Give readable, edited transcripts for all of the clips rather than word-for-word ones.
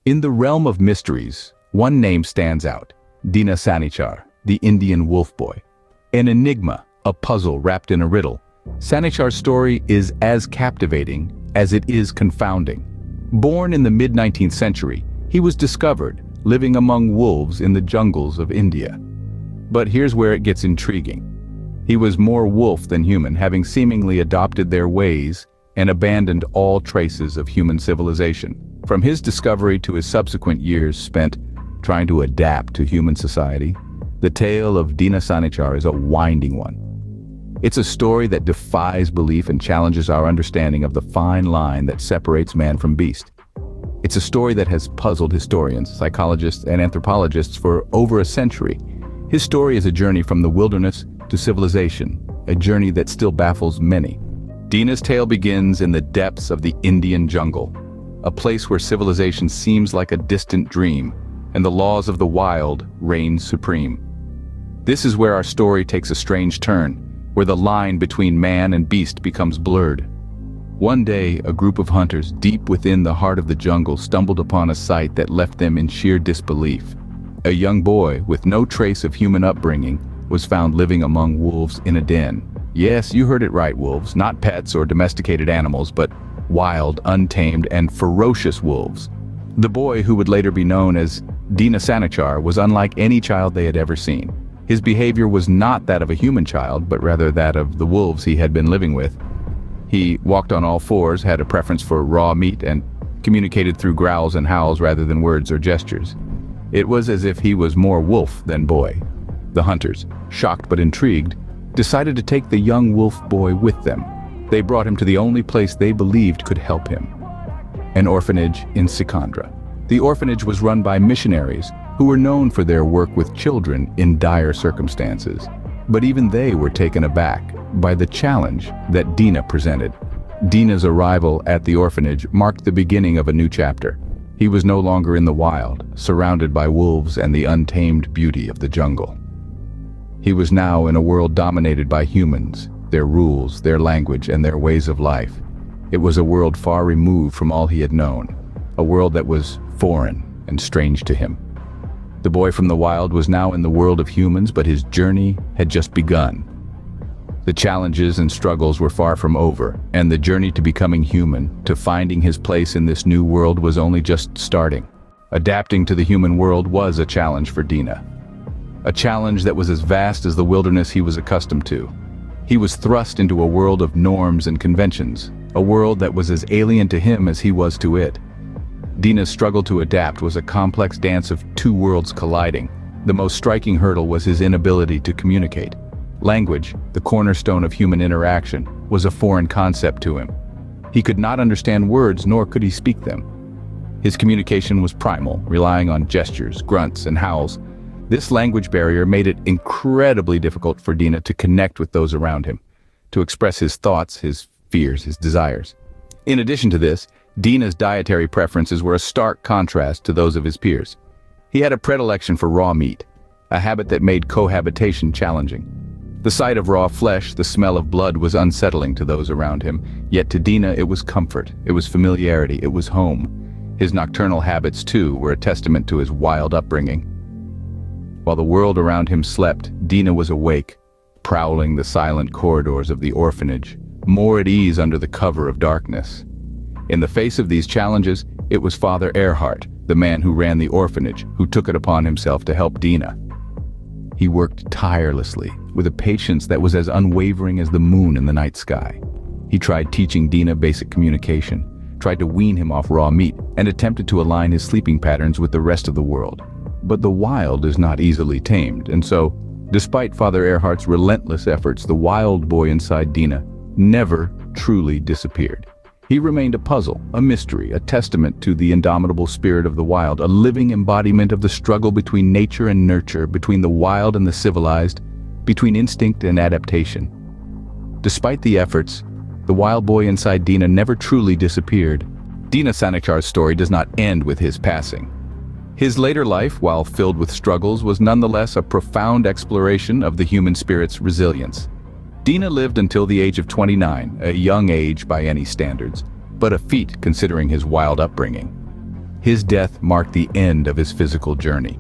In the realm of mysteries, one name stands out: Dina Sanichar, the Indian wolf boy. An enigma, a puzzle wrapped in a riddle, Sanichar's story is as captivating as it is confounding. Born in the mid-19th century, he was discovered living among wolves in the jungles of India. But here's where it gets intriguing. He was more wolf than human, having seemingly adopted their ways and abandoned all traces of human civilization. From his discovery to his subsequent years spent trying to adapt to human society, the tale of Dina Sanichar is a winding one. It's a story that defies belief and challenges our understanding of the fine line that separates man from beast. It's a story that has puzzled historians, psychologists, and anthropologists for over a century. His story is a journey from the wilderness to civilization, a journey that still baffles many. Dina's tale begins in the depths of the Indian jungle, a place where civilization seems like a distant dream, and the laws of the wild reign supreme. This is where our story takes a strange turn, where the line between man and beast becomes blurred. One day, a group of hunters deep within the heart of the jungle stumbled upon a sight that left them in sheer disbelief. A young boy with no trace of human upbringing was found living among wolves in a den. Yes, you heard it right, wolves, not pets or domesticated animals, but wild, untamed, and ferocious wolves. The boy, who would later be known as Dina Sanichar, was unlike any child they had ever seen. His behavior was not that of a human child, but rather that of the wolves he had been living with. He walked on all fours, had a preference for raw meat, and communicated through growls and howls rather than words or gestures. It was as if he was more wolf than boy. The hunters, shocked but intrigued, decided to take the young wolf boy with them. They brought him to the only place they believed could help him: an orphanage in Sikandra. The orphanage was run by missionaries who were known for their work with children in dire circumstances. But even they were taken aback by the challenge that Dina presented. Dina's arrival at the orphanage marked the beginning of a new chapter. He was no longer in the wild, surrounded by wolves and the untamed beauty of the jungle. He was now in a world dominated by humans, their rules, their language, and their ways of life. It was a world far removed from all he had known, a world that was foreign and strange to him. The boy from the wild was now in the world of humans, but his journey had just begun. The challenges and struggles were far from over, and the journey to becoming human, to finding his place in this new world, was only just starting. Adapting to the human world was a challenge for Dina. A challenge that was as vast as the wilderness he was accustomed to. He was thrust into a world of norms and conventions, a world that was as alien to him as he was to it. Dina's struggle to adapt was a complex dance of two worlds colliding. The most striking hurdle was his inability to communicate. Language, the cornerstone of human interaction, was a foreign concept to him. He could not understand words, nor could he speak them. His communication was primal, relying on gestures, grunts, and howls. This language barrier made it incredibly difficult for Dina to connect with those around him, to express his thoughts, his fears, his desires. In addition to this, Dina's dietary preferences were a stark contrast to those of his peers. He had a predilection for raw meat, a habit that made cohabitation challenging. The sight of raw flesh, the smell of blood, was unsettling to those around him, yet to Dina it was comfort, it was familiarity, it was home. His nocturnal habits, too, were a testament to his wild upbringing. While the world around him slept, Dina was awake, prowling the silent corridors of the orphanage, more at ease under the cover of darkness. In the face of these challenges, it was Father Erhardt, the man who ran the orphanage, who took it upon himself to help Dina. He worked tirelessly, with a patience that was as unwavering as the moon in the night sky. He tried teaching Dina basic communication, tried to wean him off raw meat, and attempted to align his sleeping patterns with the rest of the world. But the wild is not easily tamed, and so, despite Father Erhardt's relentless efforts, the wild boy inside Dina never truly disappeared. He remained a puzzle, a mystery, a testament to the indomitable spirit of the wild, a living embodiment of the struggle between nature and nurture, between the wild and the civilized, between instinct and adaptation. Despite the efforts, the wild boy inside Dina never truly disappeared. Dina Sanichar's story does not end with his passing. His later life, while filled with struggles, was nonetheless a profound exploration of the human spirit's resilience. Dina lived until the age of 29, a young age by any standards, but a feat considering his wild upbringing. His death marked the end of his physical journey,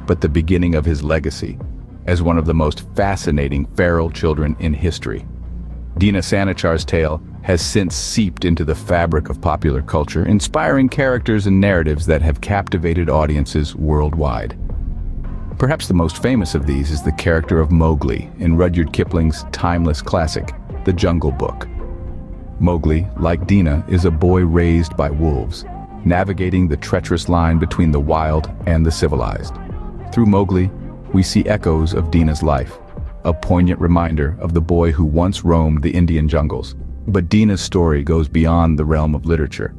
but the beginning of his legacy as one of the most fascinating feral children in history. Dina Sanichar's tale has since seeped into the fabric of popular culture, inspiring characters and narratives that have captivated audiences worldwide. Perhaps the most famous of these is the character of Mowgli in Rudyard Kipling's timeless classic, The Jungle Book. Mowgli, like Dina, is a boy raised by wolves, navigating the treacherous line between the wild and the civilized. Through Mowgli, we see echoes of Dina's life, a poignant reminder of the boy who once roamed the Indian jungles. But Dina's story goes beyond the realm of literature.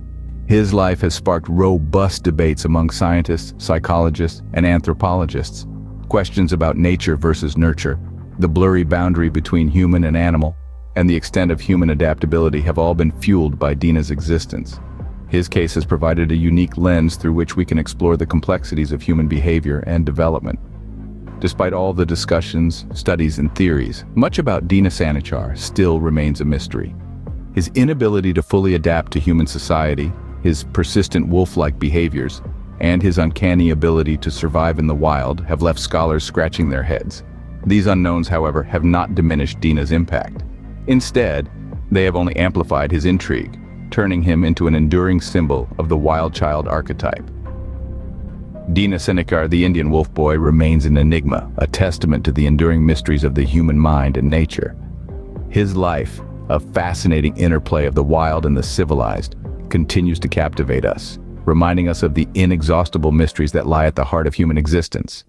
His life has sparked robust debates among scientists, psychologists, and anthropologists. Questions about nature versus nurture, the blurry boundary between human and animal, and the extent of human adaptability have all been fueled by Dina's existence. His case has provided a unique lens through which we can explore the complexities of human behavior and development. Despite all the discussions, studies, and theories, much about Dina Sanichar still remains a mystery. His inability to fully adapt to human society, his persistent wolf-like behaviors, and his uncanny ability to survive in the wild have left scholars scratching their heads. These unknowns, however, have not diminished Dina's impact. Instead, they have only amplified his intrigue, turning him into an enduring symbol of the wild child archetype. Dina Sanichar, the Indian wolf boy, remains an enigma, a testament to the enduring mysteries of the human mind and nature. His life, a fascinating interplay of the wild and the civilized, continues to captivate us, reminding us of the inexhaustible mysteries that lie at the heart of human existence.